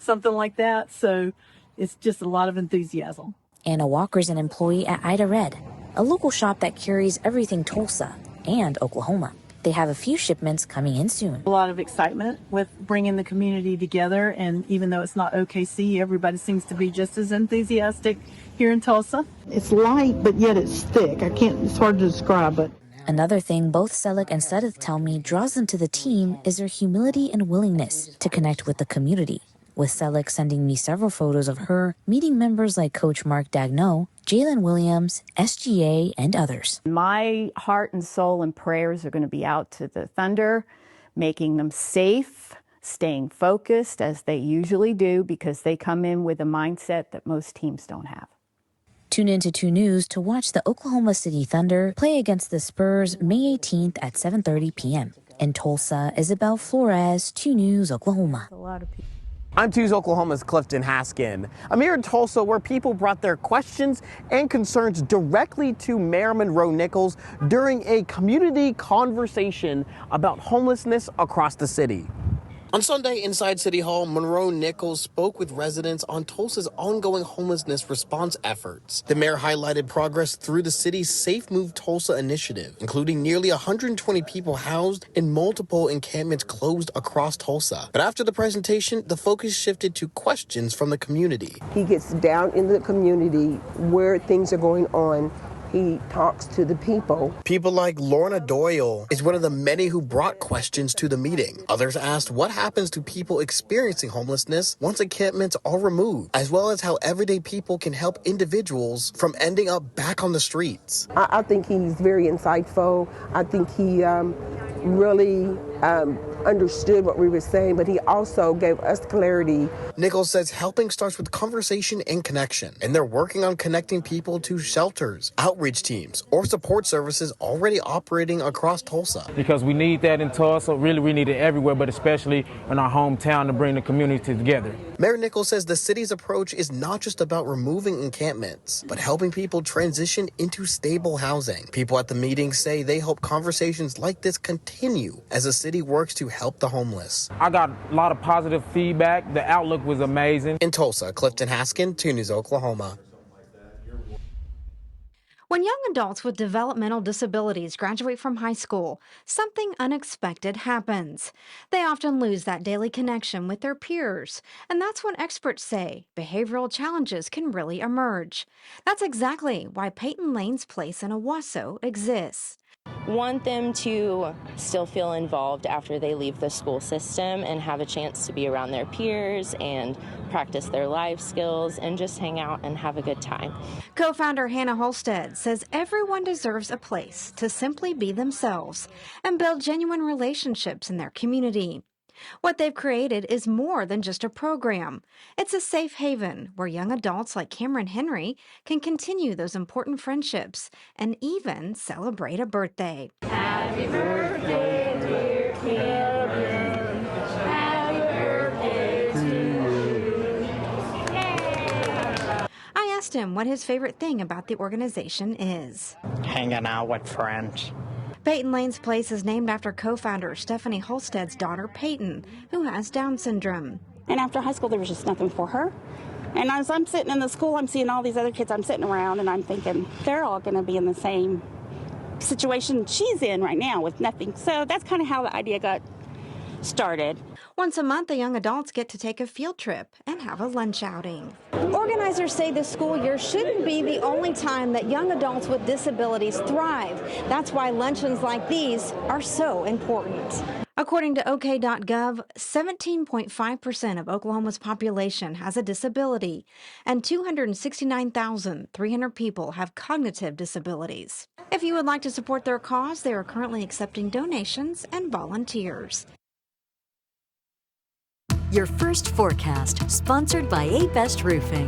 something like that. So it's just a lot of enthusiasm. Anna Walker's an employee at Ida Red, a local shop that carries everything Tulsa and Oklahoma. They have a few shipments coming in soon. A lot of excitement with bringing the community together, and even though it's not OKC, everybody seems to be just as enthusiastic here in Tulsa. It's light, but yet it's thick. It's hard to describe it. Another thing both Selleck and Sedith tell me draws them to the team is their humility and willingness to connect with the community. With Selleck sending me several photos of her meeting members like Coach Mark Dagno, Jalen Williams, SGA, and others. My heart and soul and prayers are going to be out to the Thunder, making them safe, staying focused as they usually do, because they come in with a mindset that most teams don't have. Tune in to 2 News to watch the Oklahoma City Thunder play against the Spurs May 18th at 7:30 p.m. In Tulsa, Isabel Flores, 2 News, Oklahoma. A lot of people. I'm 2's Oklahoma's Clifton Haskin. I'm here in Tulsa where people brought their questions and concerns directly to Mayor Monroe Nichols during a community conversation about homelessness across the city. On Sunday inside City Hall, Monroe Nichols spoke with residents on Tulsa's ongoing homelessness response efforts. The mayor highlighted progress through the city's Safe Move Tulsa initiative, including nearly 120 people housed in multiple encampments closed across Tulsa. But after the presentation, the focus shifted to questions from the community. He gets down in the community where things are going on. He talks to the people. People like Lorna Doyle is one of the many who brought questions to the meeting. Others asked what happens to people experiencing homelessness once encampments are removed, as well as how everyday people can help individuals from ending up back on the streets. I think he's very insightful. I think he really understood what we were saying, but he also gave us clarity. Nichols says helping starts with conversation and connection, and they're working on connecting people to shelters, outreach teams, or support services already operating across Tulsa. Because we need that in Tulsa. Really, we need it everywhere, but especially in our hometown to bring the community together. Mayor Nichols says the city's approach is not just about removing encampments, but helping people transition into stable housing. People at the meeting say they hope conversations like this continue as the city works to help the homeless. I got a lot of positive feedback. The outlook was amazing. In Tulsa, Clifton Haskin, 2 News, Oklahoma. When young adults with developmental disabilities graduate from high school, something unexpected happens. They often lose that daily connection with their peers, and that's when experts say behavioral challenges can really emerge. That's exactly why Peyton Lane's Place in Owasso exists. Want them to still feel involved after they leave the school system and have a chance to be around their peers and practice their life skills and just hang out and have a good time. Co-founder Hannah Holstead says everyone deserves a place to simply be themselves and build genuine relationships in their community. What they've created is more than just a program. It's a safe haven where young adults like Cameron Henry can continue those important friendships and even celebrate a birthday. Happy birthday, dear Cameron. Happy birthday to you. Yay! I asked him what his favorite thing about the organization is. Hanging out with friends. Peyton Lane's Place is named after co-founder Stephanie Holstead's daughter, Peyton, who has Down syndrome. And after high school, there was just nothing for her. And as I'm sitting in the school, I'm seeing all these other kids I'm sitting around, and I'm thinking, they're all going to be in the same situation she's in right now with nothing. So that's kind of how the idea got started. Once a month, the young adults get to take a field trip and have a lunch outing. Organizers say this school year shouldn't be the only time that young adults with disabilities thrive. That's why luncheons like these are so important. According to OK.gov, 17.5% of Oklahoma's population has a disability, and 269,300 people have cognitive disabilities. If you would like to support their cause, they are currently accepting donations and volunteers. Your first forecast, sponsored by A-Best Roofing.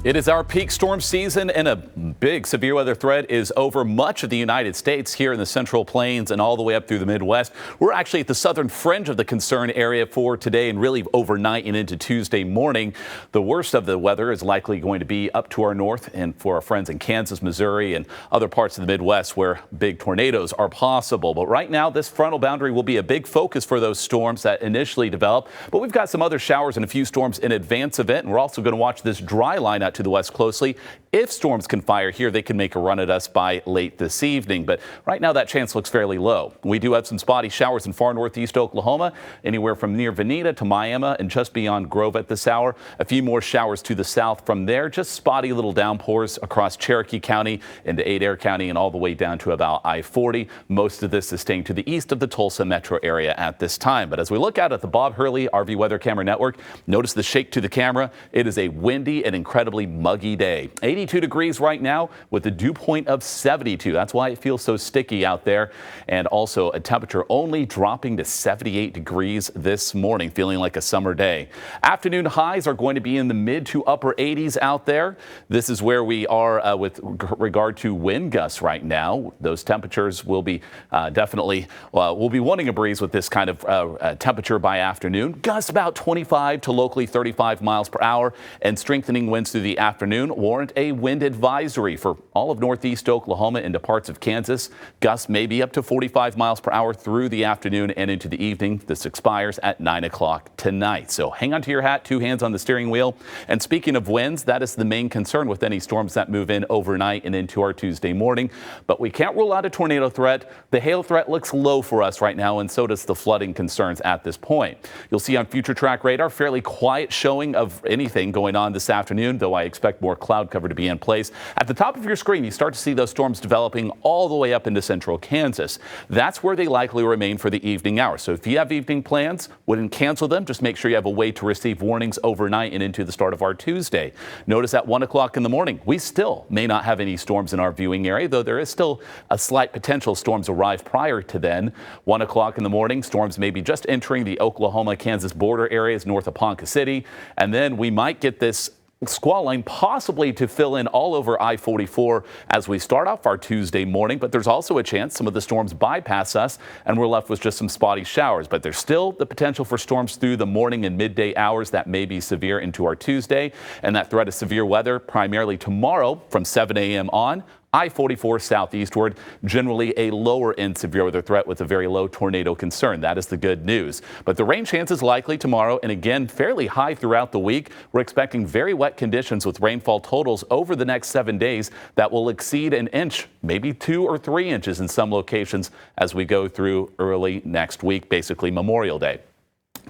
It is our peak storm season, and a big severe weather threat is over much of the United States here in the Central Plains and all the way up through the Midwest. We're actually at the southern fringe of the concern area for today and really overnight and into Tuesday morning. The worst of the weather is likely going to be up to our north and for our friends in Kansas, Missouri, and other parts of the Midwest where big tornadoes are possible. But right now, this frontal boundary will be a big focus for those storms that initially develop. But we've got some other showers and a few storms in advance of it, and we're also going to watch this dry line out to the west closely. If storms can fire here, they can make a run at us by late this evening. But right now, that chance looks fairly low. We do have some spotty showers in far northeast Oklahoma, anywhere from near Veneta to Miami and just beyond Grove at this hour. A few more showers to the south from there. Just spotty little downpours across Cherokee County into Adair County and all the way down to about I-40. Most of this is staying to the east of the Tulsa metro area at this time. But as we look out at the Bob Hurley RV Weather Camera Network, notice the shake to the camera. It is a windy and incredibly muggy day. 82 degrees right now with a dew point of 72. That's why it feels so sticky out there. And also a temperature only dropping to 78 degrees this morning, feeling like a summer day. Afternoon highs are going to be in the mid to upper 80s out there. This is where we are with regard to wind gusts right now. Those temperatures will be definitely, we'll be wanting a breeze with this kind of temperature by afternoon. Gusts about 25 to locally 35 miles per hour, and strengthening winds through the afternoon warrant a wind advisory for all of northeast Oklahoma into parts of Kansas. Gusts may be up to 45 miles per hour through the afternoon and into the evening. This expires at 9 o'clock tonight. So hang on to your hat, 2 hands on the steering wheel. And speaking of winds, that is the main concern with any storms that move in overnight and into our Tuesday morning. But we can't rule out a tornado threat. The hail threat looks low for us right now, and so does the flooding concerns at this point. You'll see on future track radar fairly quiet showing of anything going on this afternoon, though I expect more cloud cover to be in place. At the top of your screen, you start to see those storms developing all the way up into central Kansas. That's where they likely remain for the evening hours. So if you have evening plans, wouldn't cancel them. Just make sure you have a way to receive warnings overnight and into the start of our Tuesday. Notice at 1 o'clock in the morning, we still may not have any storms in our viewing area, though there is still a slight potential storms arrive prior to then. 1 o'clock in the morning, storms may be just entering the Oklahoma-Kansas border areas north of Ponca City. And then we might get this squall line possibly to fill in all over I-44 as we start off our Tuesday morning, but there's also a chance some of the storms bypass us and we're left with just some spotty showers. But there's still the potential for storms through the morning and midday hours that may be severe into our Tuesday, and that threat of severe weather primarily tomorrow from 7 a.m. on. I-44 southeastward, generally a lower end severe weather threat with a very low tornado concern. That is the good news. But the rain chance is likely tomorrow, and again, fairly high throughout the week. We're expecting very wet conditions with rainfall totals over the next 7 days that will exceed an inch, maybe 2 or 3 inches in some locations as we go through early next week, basically Memorial Day.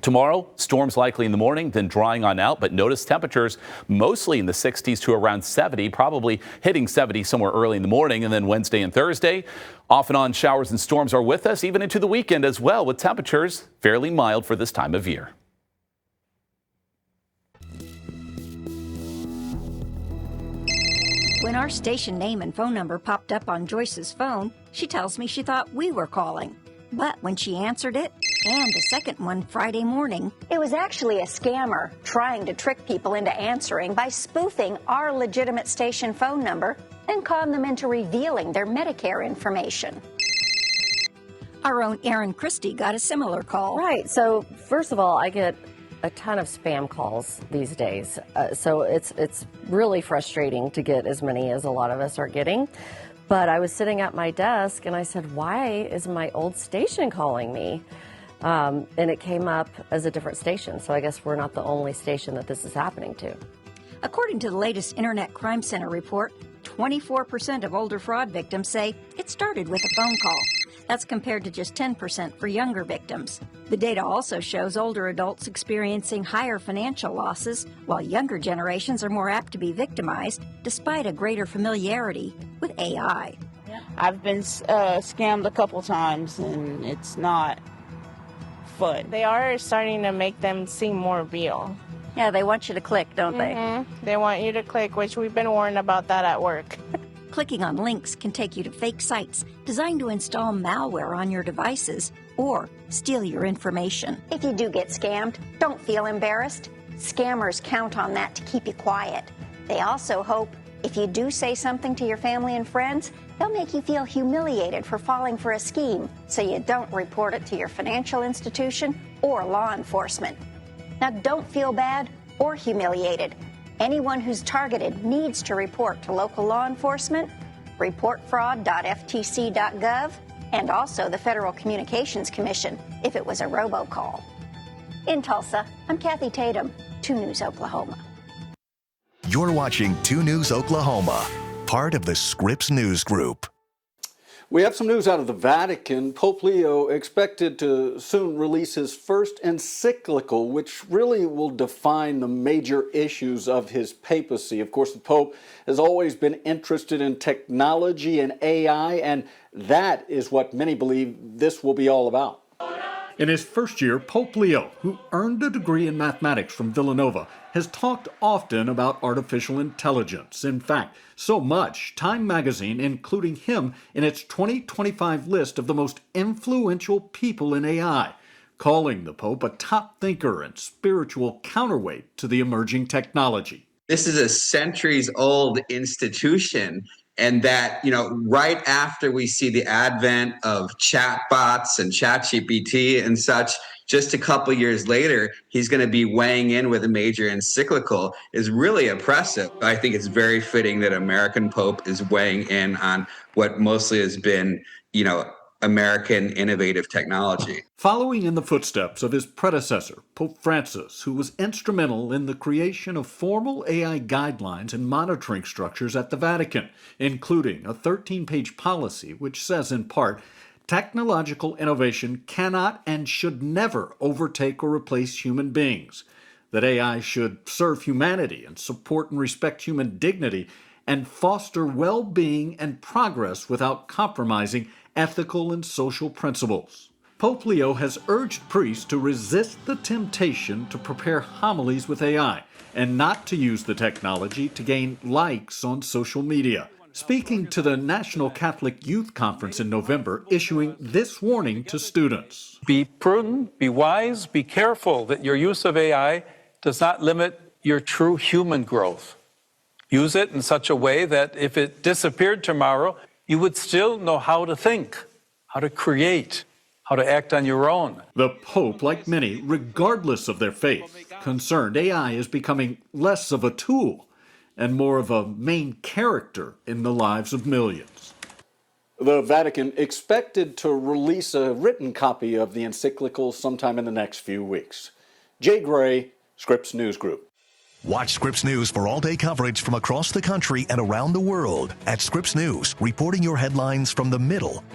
Tomorrow, storms likely in the morning, then drying on out, but notice temperatures mostly in the 60s to around 70, probably hitting 70 somewhere early in the morning. And then Wednesday and Thursday, off and on showers and storms are with us, even into the weekend as well, with temperatures fairly mild for this time of year. When our station name and phone number popped up on Joyce's phone, she tells me she thought we were calling. But when she answered it, and a second one Friday morning, It was actually a scammer trying to trick people into answering by spoofing our legitimate station phone number and con them into revealing their Medicare information. our own Erin Christie got a similar call. Right. So first of all, I get a ton of spam calls these days. So it's really frustrating to get as many as a lot of us are getting. But I was sitting at my desk and I said, why is my old station calling me? And it came up as a different station. So I guess we're not the only station that this is happening to. According to the latest Internet Crime Center report, 24% of older fraud victims say it started with a phone call. That's compared to just 10% for younger victims. The data also shows older adults experiencing higher financial losses, while younger generations are more apt to be victimized, despite a greater familiarity with AI. I've been scammed a couple times, and it's not fun. They are starting to make them seem more real. Yeah, they want you to click, don't they? They want you to click, which we've been warned about that at work. Clicking on links can take you to fake sites designed to install malware on your devices or steal your information. If you do get scammed, don't feel embarrassed. Scammers count on that to keep you quiet. They also hope if you do say something to your family and friends, they'll make you feel humiliated for falling for a scheme, so you don't report it to your financial institution or law enforcement. Now, don't feel bad or humiliated. Anyone who's targeted needs to report to local law enforcement, reportfraud.ftc.gov, and also the Federal Communications Commission if it was a robocall. In Tulsa, I'm Kathy Tatum, 2 News Oklahoma. You're watching 2 News Oklahoma, part of the Scripps News Group. We have some news out of the Vatican. Pope Leo expected to soon release his first encyclical, which really will define the major issues of his papacy. Of course, the Pope has always been interested in technology and AI, and that is what many believe this will be all about. In his first year, Pope Leo, who earned a degree in mathematics from Villanova, has talked often about artificial intelligence. In fact, so much, Time magazine including him in its 2025 list of the most influential people in AI, calling the Pope a top thinker and spiritual counterweight to the emerging technology. This is a centuries-old institution, and that, right after we see the advent of chatbots and ChatGPT and such, just a couple years later, he's going to be weighing in with a major encyclical is really impressive. I think it's very fitting that American Pope is weighing in on what mostly has been, American innovative technology. Following in the footsteps of his predecessor, Pope Francis, who was instrumental in the creation of formal AI guidelines and monitoring structures at the Vatican, including a 13-page policy which says in part, technological innovation cannot and should never overtake or replace human beings, that AI should serve humanity and support and respect human dignity and foster well-being and progress without compromising ethical and social principles. Pope Leo has urged priests to resist the temptation to prepare homilies with AI and not to use the technology to gain likes on social media. Speaking to the National Catholic Youth Conference in November, issuing this warning to students. Be prudent, be wise, be careful that your use of AI does not limit your true human growth. Use it in such a way that if it disappeared tomorrow, you would still know how to think, how to create, how to act on your own. The Pope, like many, regardless of their faith, concerned AI is becoming less of a tool and more of a main character in the lives of millions. The Vatican expected to release a written copy of the encyclical sometime in the next few weeks. Jay Gray, Scripps News Group. Watch Scripps News for all-day coverage from across the country and around the world at Scripps News, reporting your headlines from the middle